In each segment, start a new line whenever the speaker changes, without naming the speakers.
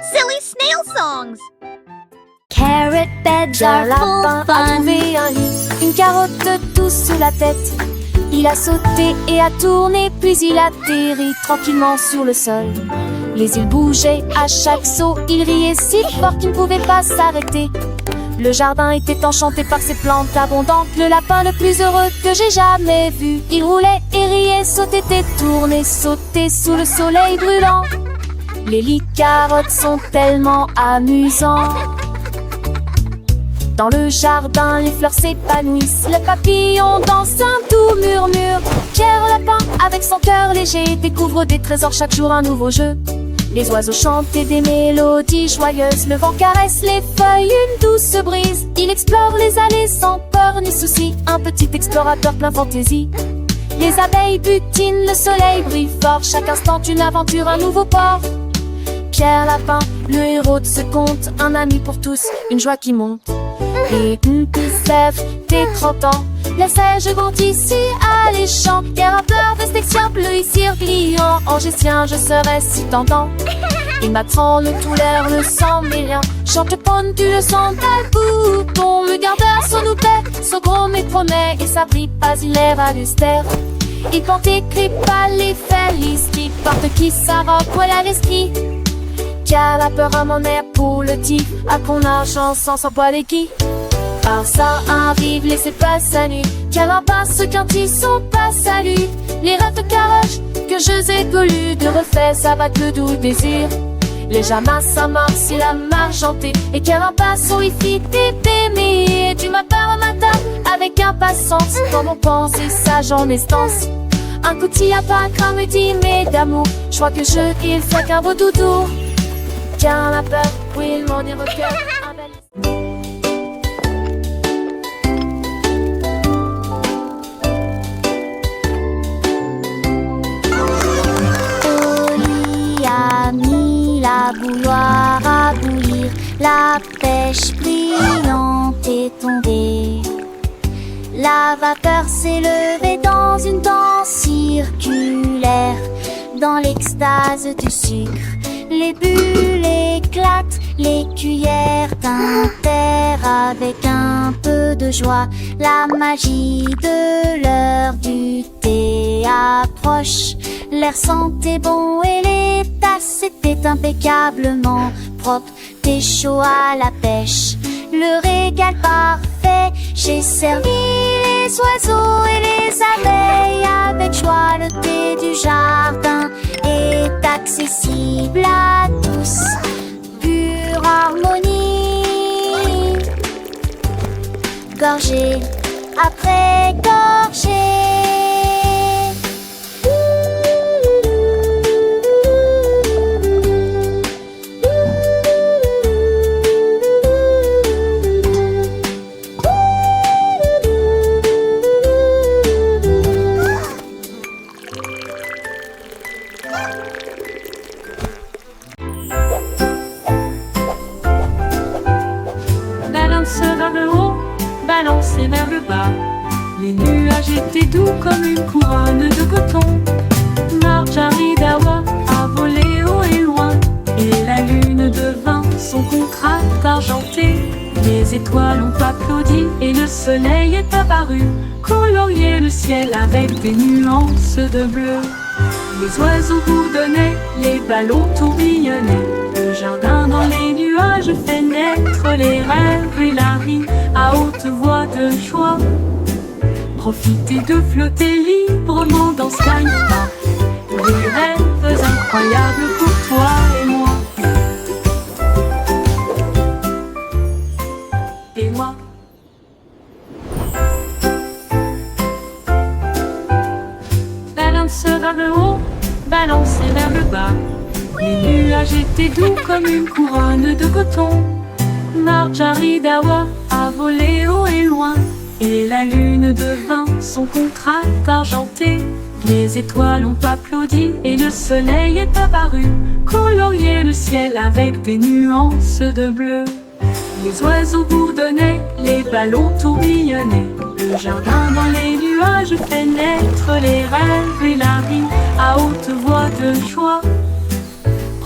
Silly snail songs.
Carrot beds are full
Lapin a
fun.
trouvé un lit, une carotte douce sous la tête. Il a sauté et a tourné, puis il atterrit tranquillement sur le sol. Les îles bougeaient à chaque saut, il riait si fort qu'il ne pouvait pas s'arrêter. Le jardin était enchanté par ses plantes abondantes. Le lapin le plus heureux que j'ai jamais vu. Il roulait et riait, sautait et tournait, sautait sous le soleil brûlant. Les lits carottes sont tellement amusants. Dans le jardin, les fleurs s'épanouissent. Le papillon danse un doux murmure. Pierre Lapin, avec son cœur léger, découvre des trésors chaque jour, un nouveau jeu. Les oiseaux chantent des mélodies joyeuses. Le vent caresse les feuilles, une douce brise. Il explore les allées sans peur ni souci. Un petit explorateur plein fantaisie. Les abeilles butinent, le soleil brille fort. Chaque instant une aventure, un nouveau port. Pierre Lapin, le héros de ce conte, un ami pour tous, une joie qui monte. Et Sèvres, tes 30 ans, les seiges vont ici alléchants. Des rappeurs de section bleu ici pliant. Angestien, je serai si tentant. Il m'attend le tout l'air, le sang mêlant. Chante pendu, le sang d'un bouton. Le gardeur son noupet, son gros mais promet. Et sa brille basilaire à l'ustère. Il porte écrit pas les felices. Qui porte qui sa robe, voilà l'esprit. Qui a la peur à mon air pour le tif. À qu'on argent sans s'empoiler les qui. Par ça arrive, laissez pas sa nuit. Qu'elle en passe quand ils sont pas saluts. Les rêves de caroche que je ai golus. De refait, ça va le doux désir. Les jamas, ça marche, si la margentée. Et qu'elle en passe au wifi t'aimer. Du matin au matin, avec impatience. Comme on pense et sage en estance. Un coup de à pas quand me dit mais d'amour. Je crois que je il fait qu'un beau doudou. Car la peur, oui, mon évoqueur.
A mis la bouilloire à bouillir. La pêche brillante est tombée. La vapeur s'est levée dans une danse circulaire. Dans l'extase du sucre, les bulles éclatent, les cuillères tintèrent avec un peu de joie. La magie de l'heure du thé approche. L'air sentait bon et les tasses étaient impeccablement propres. Thé chaud à la pêche, le régal parfait. J'ai servi les oiseaux et les abeilles avec joie. Le thé du jardin est accessible à tous. Pure harmonie. Gorgée après gorgée.
Balance vers le haut, balancez vers le bas. Les nuages étaient doux comme une couronne de coton. Marjaridawa a volé haut et loin. Et la lune devint son contraste argenté. Les étoiles ont applaudi et le soleil est apparu. Colorier le ciel avec des nuances de bleu. Les oiseaux bourdonnaient, les ballons tourbillonnaient. Le jardin dans les nuages fait naître les rêves et la vie à haute voix de joie. Profitez de flotter librement dans Skypa. Des rêves incroyables pour toi et moi. Et moi. Balance vers le haut, balancez vers le bas. Les nuages étaient doux comme une couronne de coton. Marjaridawa a volé haut et loin. Et la lune devint son contraste argenté. Les étoiles ont applaudi et le soleil est apparu. Colorier le ciel avec des nuances de bleu. Les oiseaux bourdonnaient, les ballons tourbillonnaient. Le jardin dans les nuages fait naître les rêves et la vie à haute voix de joie.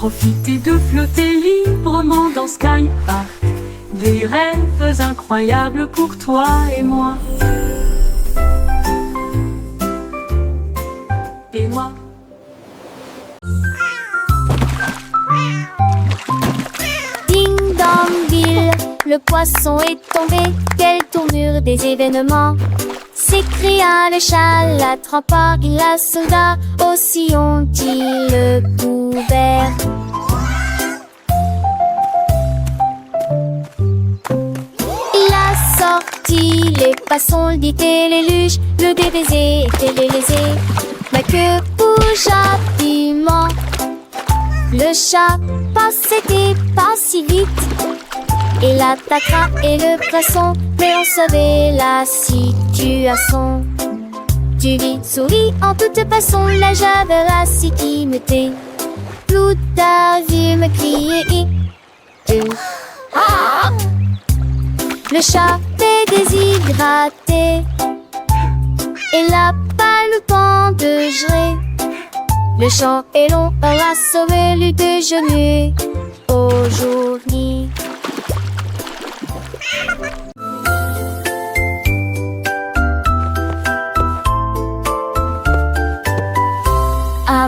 Profiter de flotter librement dans Sky Park. Des rêves incroyables pour toi et moi. Et moi.
Ding dong ville, le poisson est tombé. Quelle tournure des événements! S'écria le chat, l'attrapant la soldat. Aussi ont-ils le couvert. Il a sorti les poissons, le dit et les luges. Le DBZ était délaisé, mais que bouge rapidement. Le chat passait pas si vite. Il attaquera et le poisson, mais on savait la situation. Tu vis, souris en toute façon, la javera si qui me tait. Tout a vu me crier. Le chat est déshydraté. Il n'a pas le temps de gérer. Le chant est long, on a sauvé le déjeuner aujourd'hui.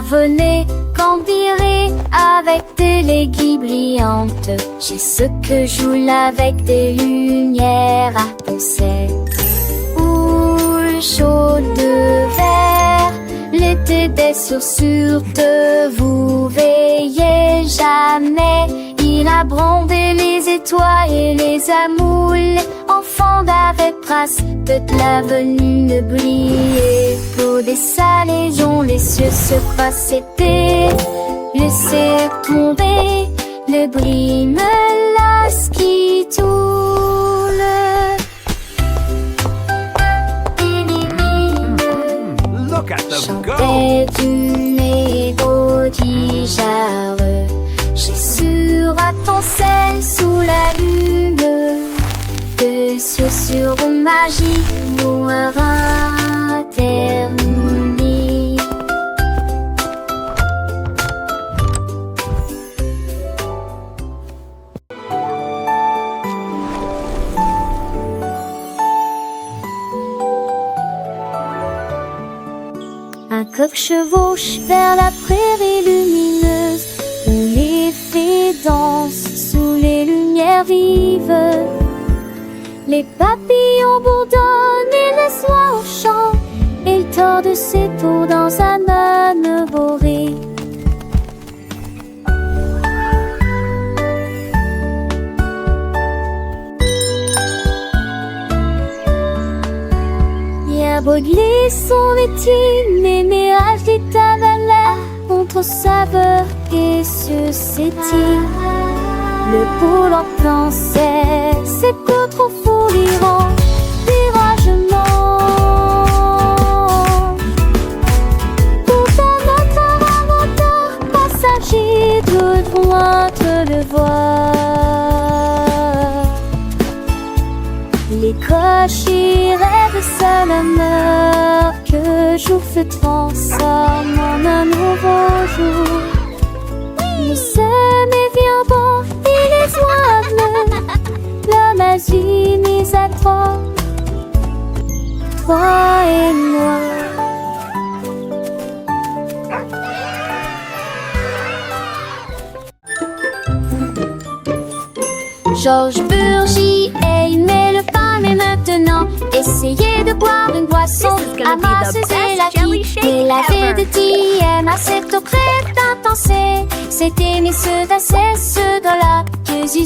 Venez cambirer avec des légumes brillantes. J'ai ce que joue avec des lumières à penser. Ou chaud de verre, l'été des sursurtes, vous veillez jamais. Il a brandé les étoiles et les amoules. Enfants d'avec trace, toute la venue ne brillait. Pour des salés dont les cieux se croisent, c'était laisser tomber. Le bris me lasse qui tourne.
Look at them go!
Chantait d'une égodigeare. J'ai sur à ton sel sous la lune. Que sur magie nous terminé. Un coq chevauche vers la prairie lumineuse où les fées dansent sous les lumières vives. Les papillons bourdonnent et les oies au chant. Il tord ses tours dans un âne boré. Bien brûler son métier, mais ménage des tavalères contre saveur et susceptible. Le poule en pensait, c'est que trop fou l'Iran, viragement. Pourtant notre inventeur passager de loin te le voir. Les cochers rêvent seul un heure que jour se transforme en un nouveau jour. Nous sommes et viens bon. Les oies l'homme agit mis à trois, toi et moi. Georges Burgy aimait le pain, mais maintenant essayez de boire une boisson à masse et la vie. Et la vie de TM à cette crête intensée. C'était mes ceux d'assez, ceux de la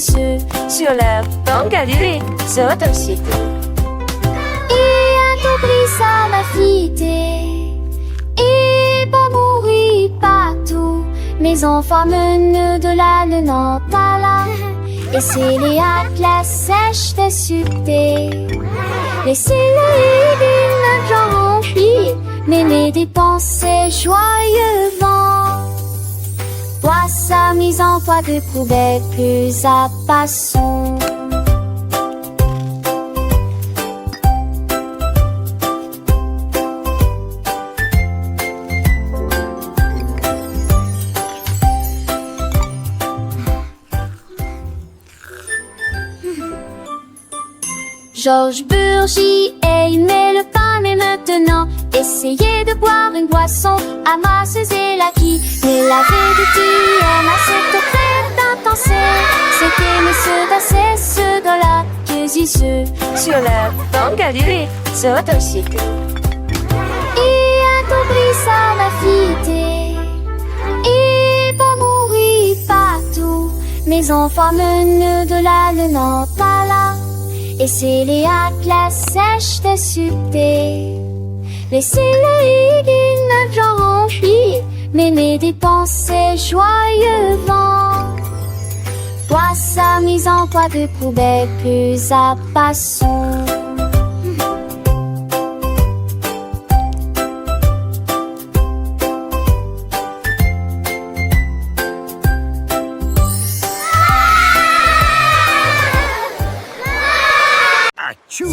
ceux sur leur banque à durée, sur ton site. Et un compris ça m'a fité. Et pas mourir partout. Mes enfants menent de la Nantes-à-la. Et c'est les la sèche de succès. Laissez-les d'une gens remplis, mais les dépensez joyeusement. Toi, sa mise en toi de poubelle plus à passons.
Georges Burgy aimait le pain, mais maintenant essayez de boire une boisson à masseuse et laquis. Mais la vérité aime à cette crème d'intention. C'était monsieur d'assez ce dans la ceux sur la banque à l'île, sur un cycle. Et un compris ça m'a fité. Et pas mourir partout. Mes enfants menent de là le nord pas là. Et c'est les atlas sèches de succès. Laissez-le une genre rempli. Mais mes dépenses joyeux vent. Toi sa mise en poids de poubelle plus à passant.
Achoo!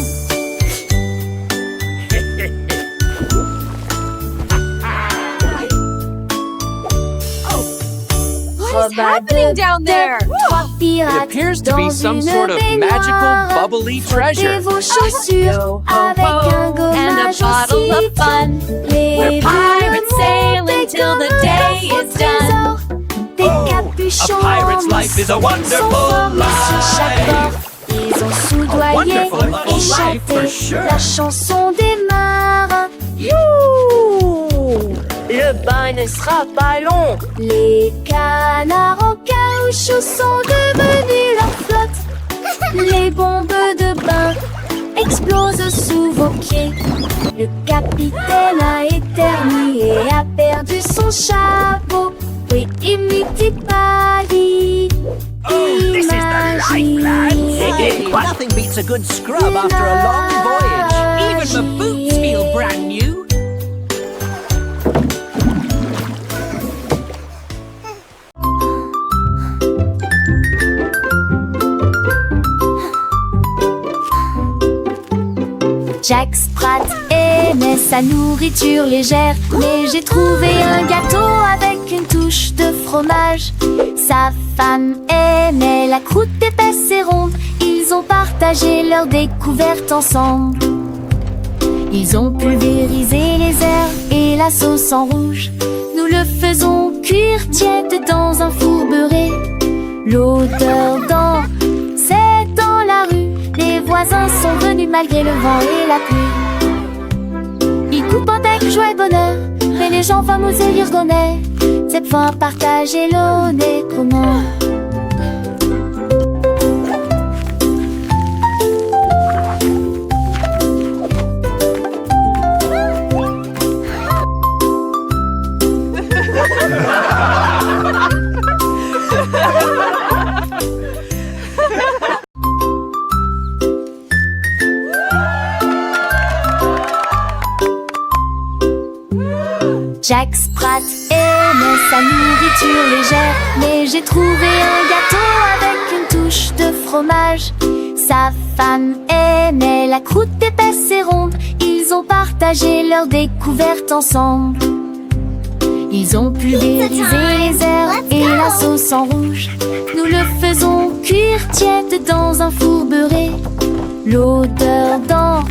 What is happening down there?
It appears to be some sort of magical, bubbly treasure.
Vos chaussures avec un
And a
gommage
bottle of fun. We're pirates sailing till the day is done.
Des capuchons
a pirate's life is a wonderful life.
Chaque bord, ils ont soudoyé
Wonderful
et
life for
chanté
sure.
la chanson des marins.
Le bain ne sera pas long.
Les canards en caoutchouc sont devenus leur flotte. Les bombes de bain explosent sous vos pieds. Le capitaine a éternué et a perdu son chapeau. Oui, imite Paris.
Oh, this is the life, lads. Nothing beats a good scrub after a long voyage. Even the boots feel brand new.
Jack Sprat aimait sa nourriture légère, mais j'ai trouvé un gâteau avec une touche de fromage. Sa femme aimait la croûte épaisse et ronde. Ils ont partagé leur découverte ensemble. Ils ont pulvérisé les herbes et la sauce en rouge. Nous le faisons cuire tiède dans un four beurré. L'odeur dans, c'est dans la rue. Les voisins sont venus malgré le vent et la pluie. Ils coupent avec joie et bonheur, mais les gens fameux et l'irgonais. Cette fois partagez l'honnête comment. Jack Sprat aimait sa nourriture légère, mais j'ai trouvé un gâteau avec une touche de fromage. Sa femme aimait la croûte épaisse et ronde. Ils ont partagé leur découverte ensemble. Ils ont pulvérisé les herbes et la sauce en rouge. Nous le faisons cuire tiède dans un four beurré. L'odeur dans,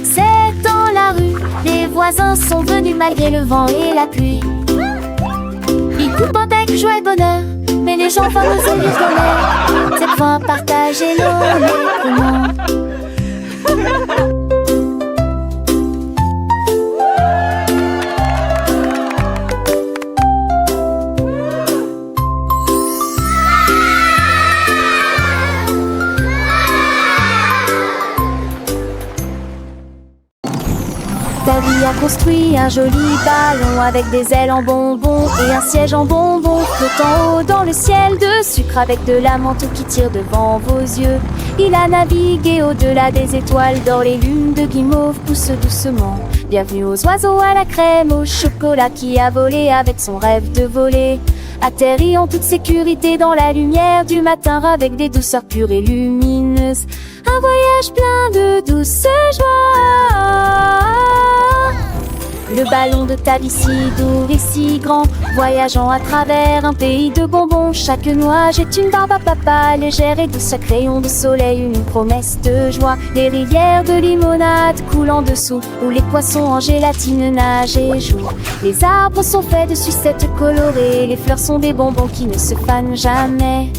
c'est dans la rue. Les voisins sont venus malgré le vent et la pluie. Ils coupent avec joie et bonheur, mais les gens fameux et l'irgonais. Cette fois partagez l'honnêtement. Davy a construit un joli ballon avec des ailes en bonbons et un siège en bonbons flottant haut dans le ciel de sucre avec de la menthe qui tire devant vos yeux. Il a navigué au-delà des étoiles d'or, les lunes de guimauve poussent doucement. Bienvenue aux oiseaux à la crème, au chocolat qui a volé avec son rêve de voler. Atterri en toute sécurité dans la lumière du matin avec des douceurs pures et lumineuses. Un voyage plein de douce joie.
Le ballon de ta vie si doux et si grand, voyageant à travers un pays de bonbons. Chaque noix jette une barbe à papa, légère et douce. Chaque rayon de soleil, une promesse de joie. Les rivières de limonade coulent en dessous, où les poissons en gélatine nagent et jouent. Les arbres sont faits de sucettes colorées, les fleurs sont des bonbons qui ne se fanent jamais.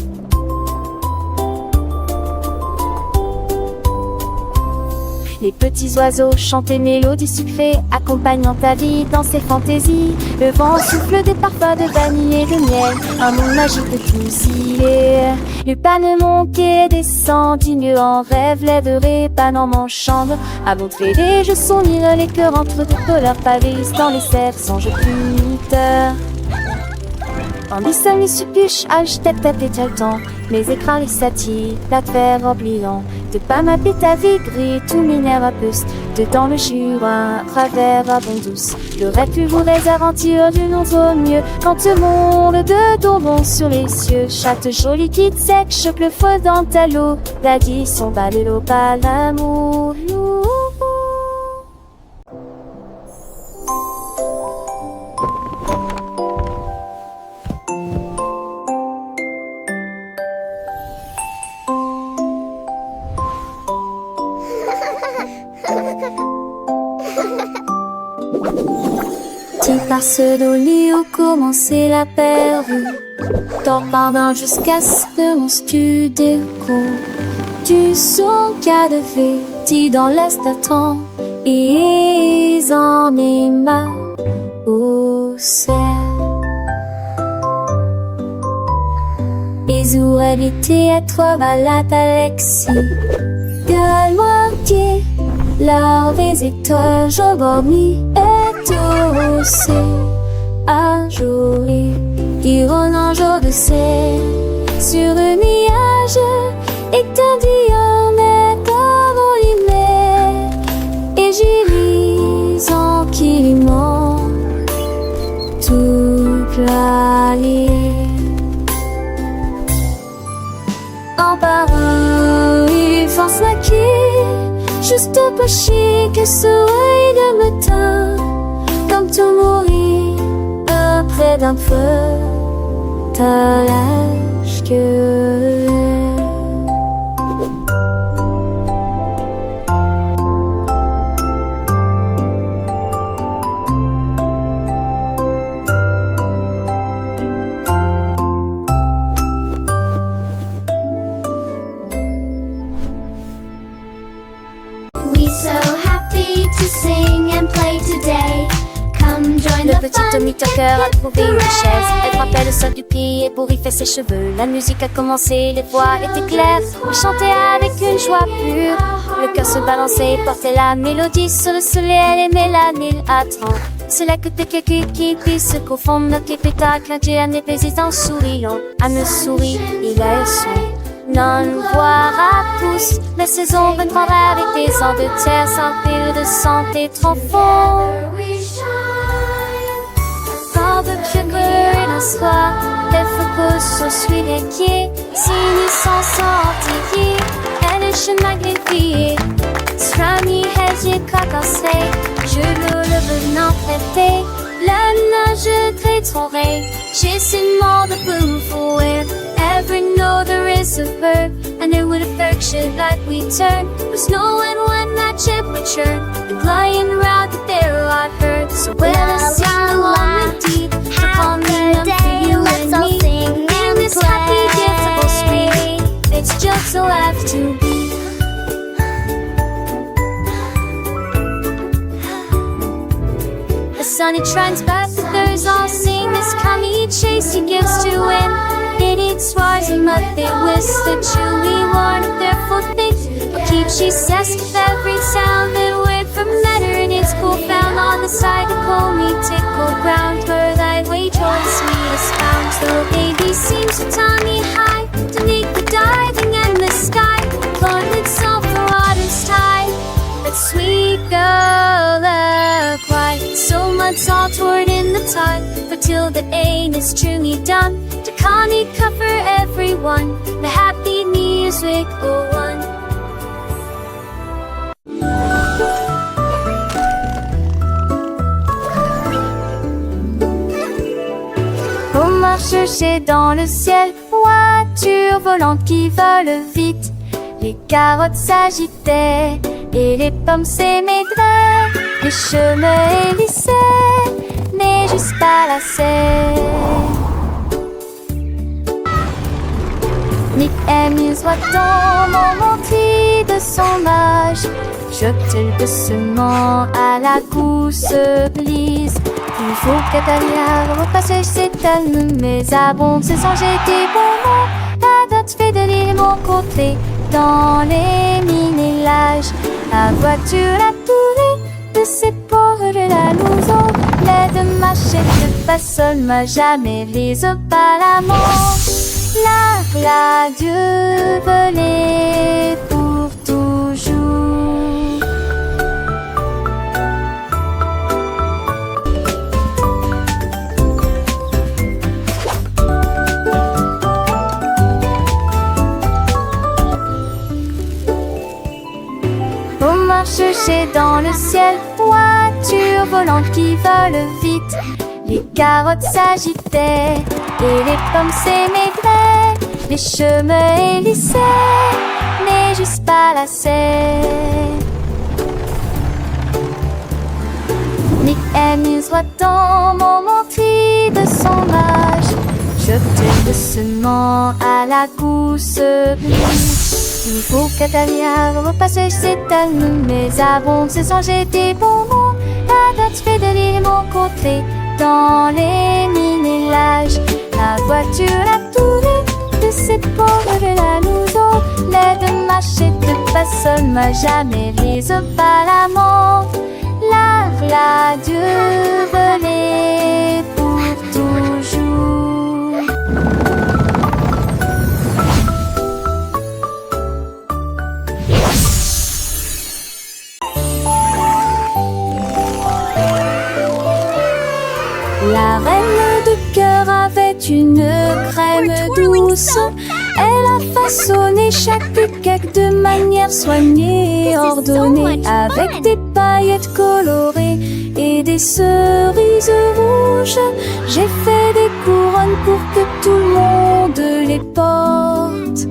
Les petits oiseaux chantent des mélodies sucrées, accompagnant ta vie dans ses fantaisies. Le vent souffle des parfums de vanille et de miel, un monde magique de tous y est. Le panneau monte et descend, digne en rêve, lèverait panneau en chambre. Avant de faire des jeux s'unir les cœurs entre deux couleurs pavées dans les cerfs sans jeu puniteur. En dissonne les suppuches, tête et le temps. Les écrans, les saties, la terre oubliant. De pas m'appeler ta vie gris, tout minère à puce. Dedans le jura, travers à bon douce. Le rêve plus vous aventure d'une autre mieux. Quand le monde de tombons sur les cieux. Chatte jolie quitte sec, choque le feu dans ta l'eau. L'addition bat de l'eau, pas l'amour. Tu passes dans le lit où commençait la pervue. T'en pardonnes jusqu'à ce que mon studio tu son cas de fait, dans l'est attend. Et ils en est marre au ciel. Ils auraient été à toi malade Alexis. Gueule-moi qui la visite-toi, je dormis et tout aussi à jouer. Dire un jour de ciel sur un nuage et t'en dis on est envolé. Et j'y lis en quillement toute la ligne. En parole, il force la quille, juste pas chier que ce œil de matin, comme tout mourir près d'un feu, t'as l'âge que Le petit Tommy Tucker a trouvé une chaise. Elle frappait le sol du pied pour y faire ses cheveux. La musique a commencé, les voix étaient claires. Elle chantait avec une joie pure. Le cœur se balançait et portait la mélodie sur le soleil. Elle aimait la mille à 30. C'est là que t'es quelqu'un qui puisse se confondre. Notre spectacle, un dieu, un président souriant. À me sourit, il a eu son. Non, voir à tous. La saison 23 avec des ans de terre sans pile de santé trop fort. De cœur d'un soir, les focus sont suivis les pieds, signes sans sortir, elle est chez magnifiée. Strami hesier cacassé, je le venant prêter, la nage très tourée, j'ai ces mots de boom for it. Ever know there is a verb, and it would affection like we turn. Was knowing when that ship would churn, the flying around the there I heard. So well, I sing along with deep, for calming up for you and me. In this happy, beautiful spring, it's just so have to be. The sun it shines back, the birds all sing. This coming chase he gives to win. It eats swars and mud, they whisk the chewy worn of their foot things. But keep she says with every sound that word from matter in its cool found on the side of me tickled ground. Where thy way towards me is found. So baby seems to tie me high, to make the diving in the sky. Lord itself the water's tide. That sweet girl cry. So much all toward in the tide, but till the aim is truly done. To Connie cover everyone, the happy music go on. chercher dans le ciel, voitures volantes qui volent vite. Les carottes s'agitaient et les pommes s'émaidraient. Les chemins hélissaient, mais jusqu'à la serre. Nick amuse dans mon cri de son âge. Jette doucement à la gousse glisse. Il faut qu'Atalia repasse ses talons, mais abonde se sans jeter bonbons. La dot fait de l'île mon côté dans les minélages. La voiture a tourné de ses pauvres la louson. L'aide machette pas seul m'a jamais lise pas la mort. L'adieu volé pour toujours. On marche chercher dans le ciel, voitures volantes qui volent vite. Les carottes s'agitaient et les pommes s'émaidraient. Les chemins hélissaient, mais juste pas la serre. Nick amuse dans mon cri de son âge. Jette doucement à la gousse glisse. Il faut qu'Atalia repasse ses talons, mais abonde se sans jeter bonbons. La dot fait de l'île mon côté dans les minélages. La voiture a tourné de ses pauvres la louson. L'aide machette pas seul m'a jamais lise pas la mort. L'adieu volé pour toujours. La reine de cœur avait une crème douce. Elle a façonné chaque cake de manière soignée et ordonnée, avec des paillettes colorées et des cerises rouges. J'ai fait des couronnes pour que tout le monde les porte.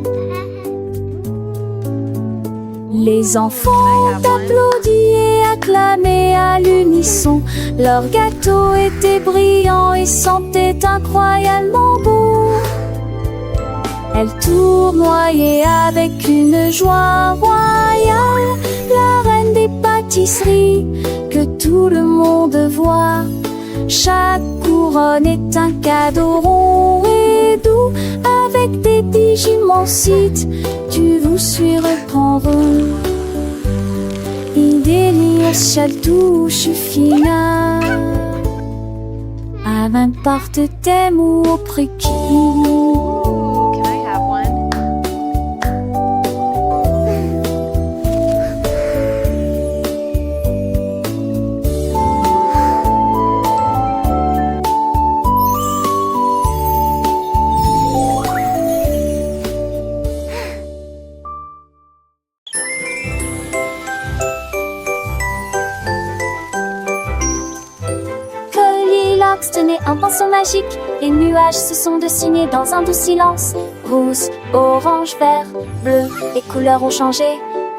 Les enfants applaudissaient et acclamaient à l'unisson. Leur gâteau était brillant et sentait incroyablement beau. Elle tournoyait avec une joie royale, la reine des pâtisseries que tout le monde voit. Chaque couronne est un cadeau rond et doux, avec des digimonsites, tu vous suis reprendre. Idélios touche final, à n'importe thème ou au prix qui.
Can I have one?
Goldilocks tenait un pinceau magique. Les nuages se sont dessinés dans un doux silence. Rouge, orange, vert, bleu, les couleurs ont changé.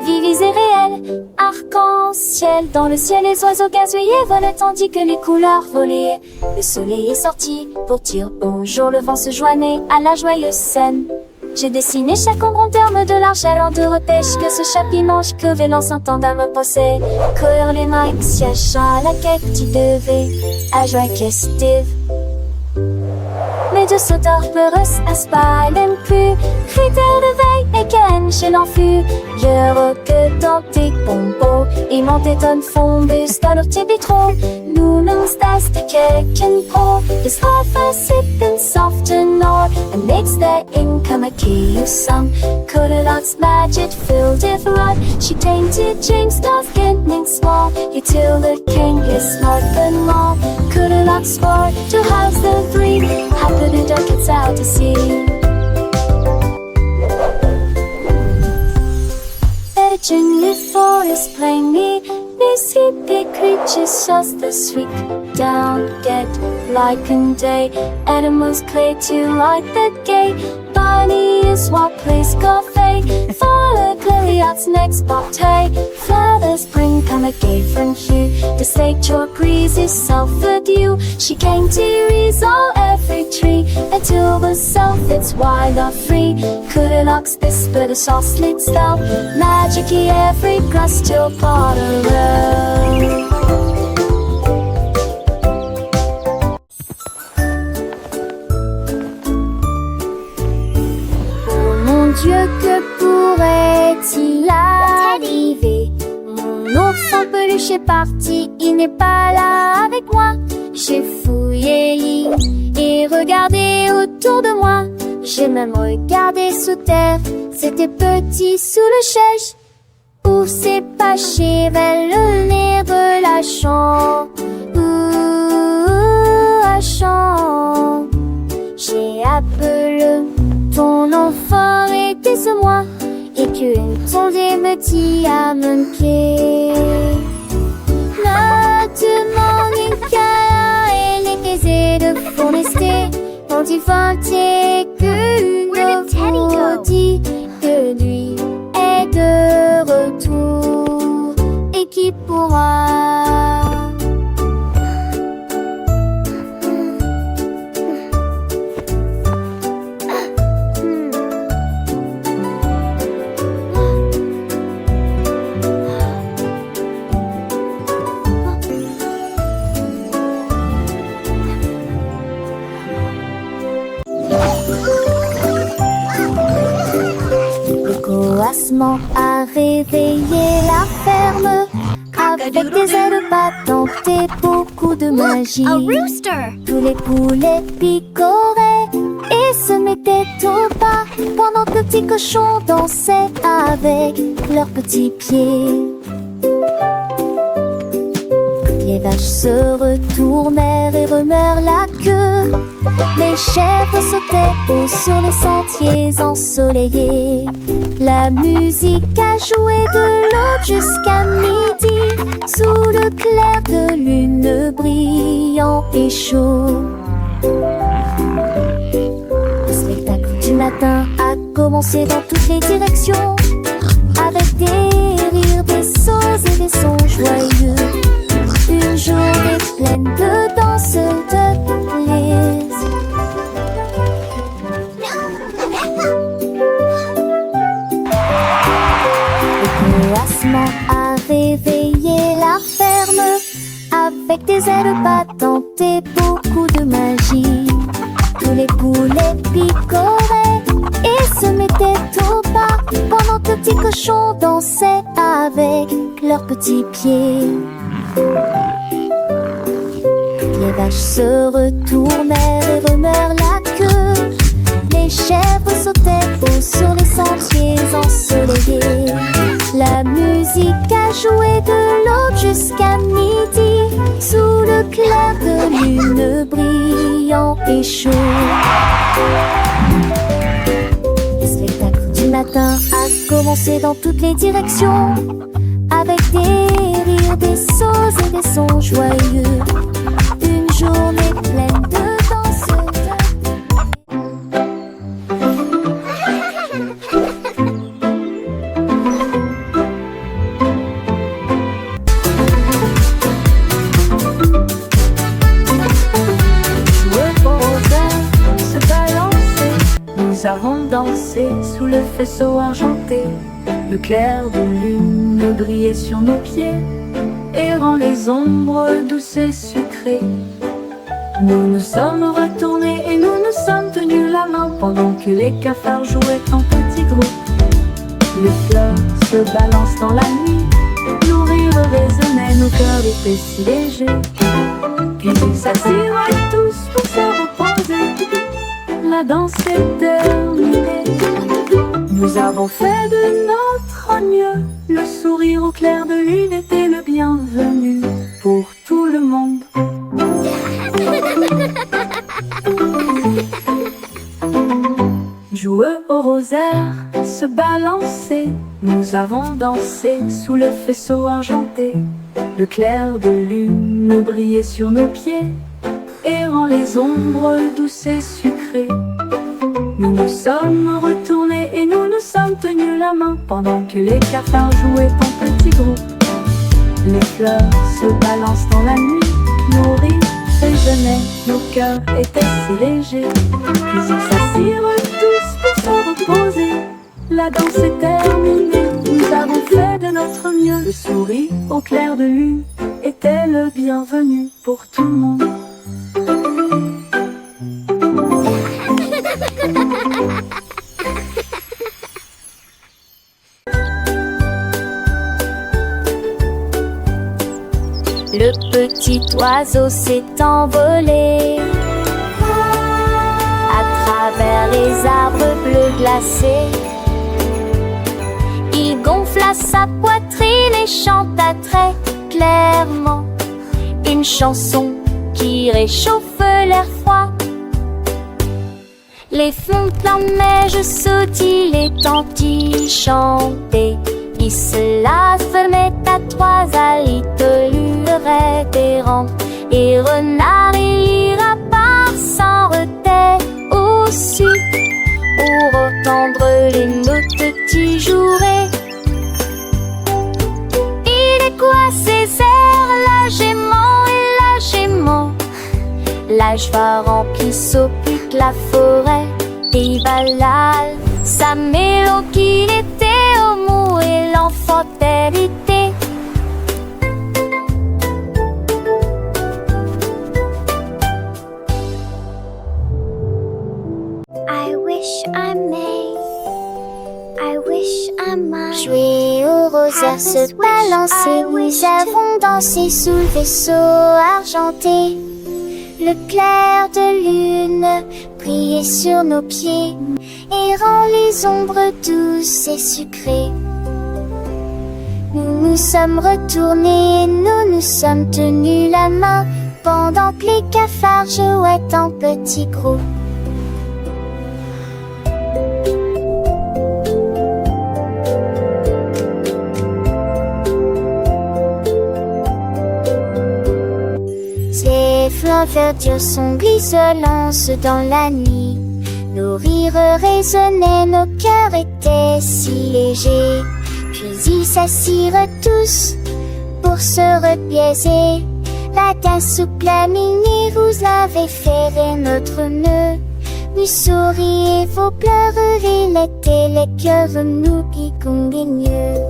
Vives et réelles, arc-en-ciel. Dans le ciel, les oiseaux gazouillaient, volaient tandis que les couleurs volaient. Le soleil est sorti pour dire bonjour. Le vent se joignait à la joyeuse scène. J'ai dessiné chaque ombre en termes de l'argent de repêche. Que ce chapiment, je crevais l'ensemble à me poser. Courir les mains, siège à la quête, tu devais à joie festive. Mais de sauteurs peureux à spa, même plus. Critères de veille et qu'un chez l'enfus. Je que dans tes pompos. Et mon téton fondus dans leur tibitron. Nous nous stas de keken pro. Is half a sip and soft and or. And makes the income a key of some. Goldilocks magic filled with rod. She tainted James Dawes getting small. You till the king is smart and long. Goldilocks sport to house the breed. Happy the duck gets out to sea. Legend the forest plainly. These hippie creatures just the sweet. down, get light and day. Animals play to light the gate. Bunny is what plays cafe. Follow Goliath's next bobtail. Flowers bring come a gay from hue. The slate chalk breeze is self-adieu. She came to resolve every tree until the self it's wild or free. Goldilocks whisper the soft slit spell. Magic-y every grass till Potterell.
Dieu, que pourrait-il arriver? Mon ours en peluche est parti, il n'est pas là avec moi. J'ai fouillé et regardé autour de moi. J'ai même regardé sous terre, c'était petit sous le chèche. Où s'est caché vers le nez de la chambre? La chambre. J'ai appelé ton enfant était ce moi, et qu'une tondée me dit à mon pied. Ne demande qu'à elle est aisée de forester, quand il vantait qu'une maudit que lui est de retour, et qui pourra a réveillé la ferme avec des ailes battantes et beaucoup de magie. Tous les poulets picoraient et se mettaient au pas pendant que le petit cochon dansait avec leurs petits pieds. Les vaches se retournèrent et remuèrent la queue. Les chèvres sautaient haut sur les sentiers ensoleillés. La musique a joué de l'aube jusqu'à midi, sous le clair de lune brillant et chaud. Le spectacle du matin a commencé dans toutes les directions, avec des rires, des sauts et des sons joyeux. Une journée pleine de danse, de plaisir. Le coassement a réveillé la ferme avec des ailes battantes et beaucoup de magie. Tous les poulets picoraient et se mettaient au pas pendant que le petit cochon dansait avec leurs petits pieds. Les vaches se retournèrent et remuèrent la queue. Les chèvres sautaient haut sur les sentiers ensoleillés. La musique a joué de l'aube jusqu'à midi, sous le clair de lune brillant et chaud. Le spectacle du matin a commencé dans toutes les directions, avec des rires, des sauts et des sons joyeux. Une journée pleine de danse,
Jouer au rosaire, se balancer. Nous avons dansé sous le faisceau argenté. Le clair de lune brillait sur nos pieds, errant les ombres douces et sucrées. Nous nous sommes retournés et nous nous sommes tenus la main pendant que les cafards jouaient en petits groupes. Les fleurs se balancent dans la nuit, nos rires résonnaient, nos cœurs étaient si légers. Puis ils s'assiraient tous pour se reposer. La danse est terminée. Nous avons fait de notre mieux. Le sourire au clair de lune était le bienvenu pour tout le monde. Jouer au rosaire, se balancer. Nous avons dansé sous le faisceau argenté. Le clair de lune brillait sur nos pieds et rend les ombres douces et sucrées. Nous nous sommes retournés et nous nous sommes tenus la main pendant que les cafards jouaient en petits groupes. Les fleurs se balancent dans la nuit, nos rires résonnaient, nos cœurs étaient si légers. Puis ils s'assirent tous pour se reposer. La danse est terminée, nous avons fait de notre mieux. Le sourire au clair de lune était le bienvenu pour tout le monde.
Le petit oiseau s'est envolé à travers les arbres bleus glacés. Il gonfla sa poitrine et chanta très clairement une chanson qui réchauffe l'air froid. Les fontaines en neige sautillaient, les tantis chantaient. Il se la fermait à trois alitelures révérentes. Et renard et lapin s'en retaient aussi pour entendre les notes tijourées. Il est quoi ces airs, la gément, l'âge va remplir s'occupe la forêt. Et Valal, sa mélodie était au mot et l'enfant hérité.
I wish I may, I wish I might. Jouer aux roseurs, se balancer, nous avons dansé sous le vaisseau argenté. Le clair de lune brillait sur nos pieds et rend les ombres douces et sucrées. Nous nous sommes retournés et nous nous sommes tenus la main pendant que les cafards jouaient en petits groupes. Les flancs verdures sont grisonnants dans la nuit. Nos rires résonnaient, nos cœurs étaient si légers. Puis ils s'assirent tous pour se repiaiser. La danse souple à minuit, vous avez ferré notre nœud. Nous souriez, vos pleurs, il était les cœurs, nous qui conguigneux.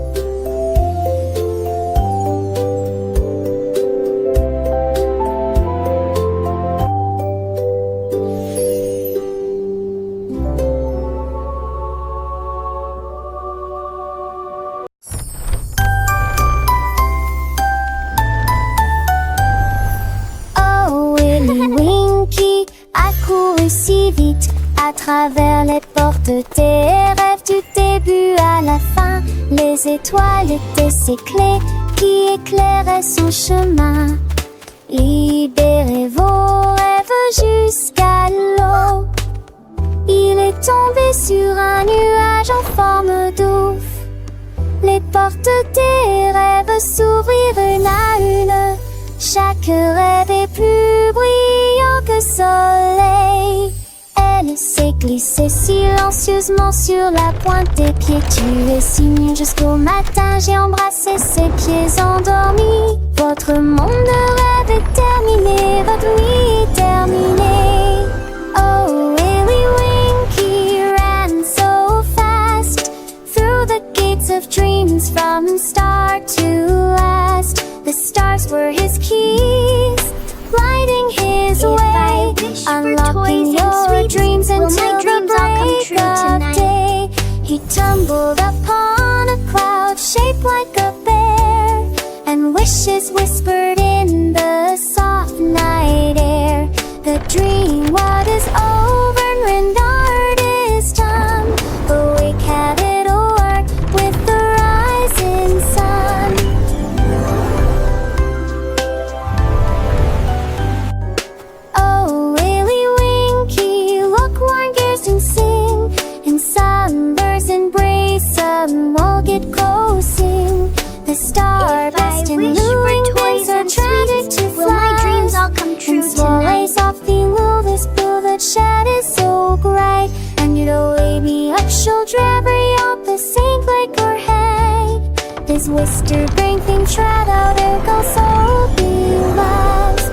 Si vite à travers les portes des rêves du début à la fin. Les étoiles étaient ses clés qui éclairaient son chemin. Libérez vos rêves jusqu'à l'eau. Il est tombé sur un nuage en forme d'ouf. Les portes des rêves s'ouvrirent une à une. Chaque rêve est plus brillant que soleil. Elle s'est glissée silencieusement sur la pointe des pieds. Tu es si mignon jusqu'au matin. J'ai embrassé ses pieds endormis. Votre monde de rêve est terminé. Votre nuit est terminée. Oh, Willy Winky ran so fast through the gates of dreams from start to last. The stars were his keys, lighting his way, unlocking your dreams until the break of day. He tumbled upon a cloud shaped like a bear, and wishes whispered in the soft night air. The dream what is over and rendered is done. Awake, have it work with the rising sun. We'll get close, sing the star best in the ring. Mr. Brainthing trot out there goes so be lost.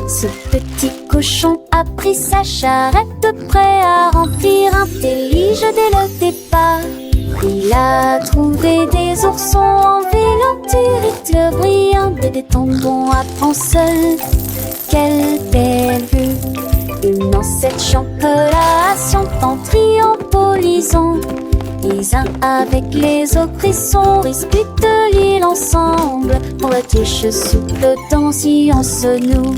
Ce petit cochon a pris sa charrette, prêt à remplir un délige dès le départ. Il a trouvé des oursons en vélanturite brillants, des tombons à ponceul. Quelle belle vue! Une ancêtre champelation en triompholisant. Les uns avec les autres, ils sont disputent l'île ensemble. Pour la tige souple dans science nous.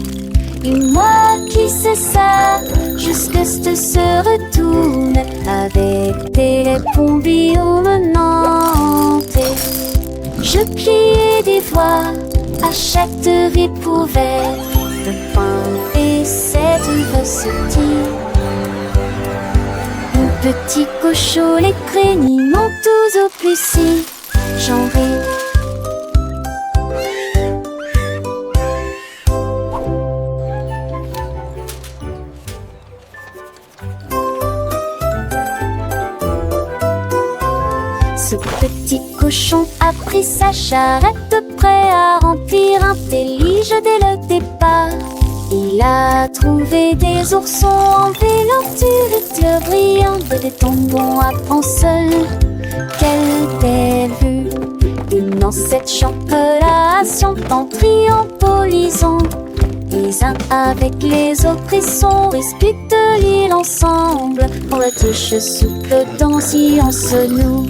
Et moi qui sais ça, jusque ce se retourne avec des bombillons menantes. Je pliais des voix à chaque découverte de pain et cette recette. Le petit cochon, les créniments tous au plus si j'en ris. Ce petit cochon a pris sa charrette, prêt à remplir un délige dès le départ. Il a trouvé des oursons en vélanturite brillants, des tombons à ponceul. Quelle belle vue! Une ancêtre champelation en triompholisant. Les uns avec les autres, ils sont disputent l'île ensemble. Pour la tige souple dans science nous.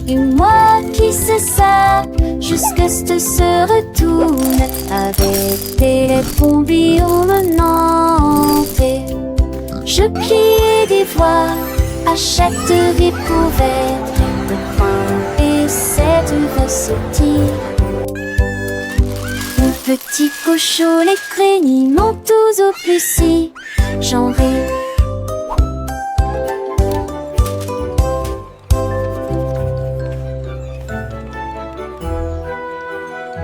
Et moi qui sais ça, jusque ce se retourne avec des bombillons menantes. Je pliais des voix à chaque découverte de pain et cette recette. Le petit cochon, les créniments tous au plus si j'en ris.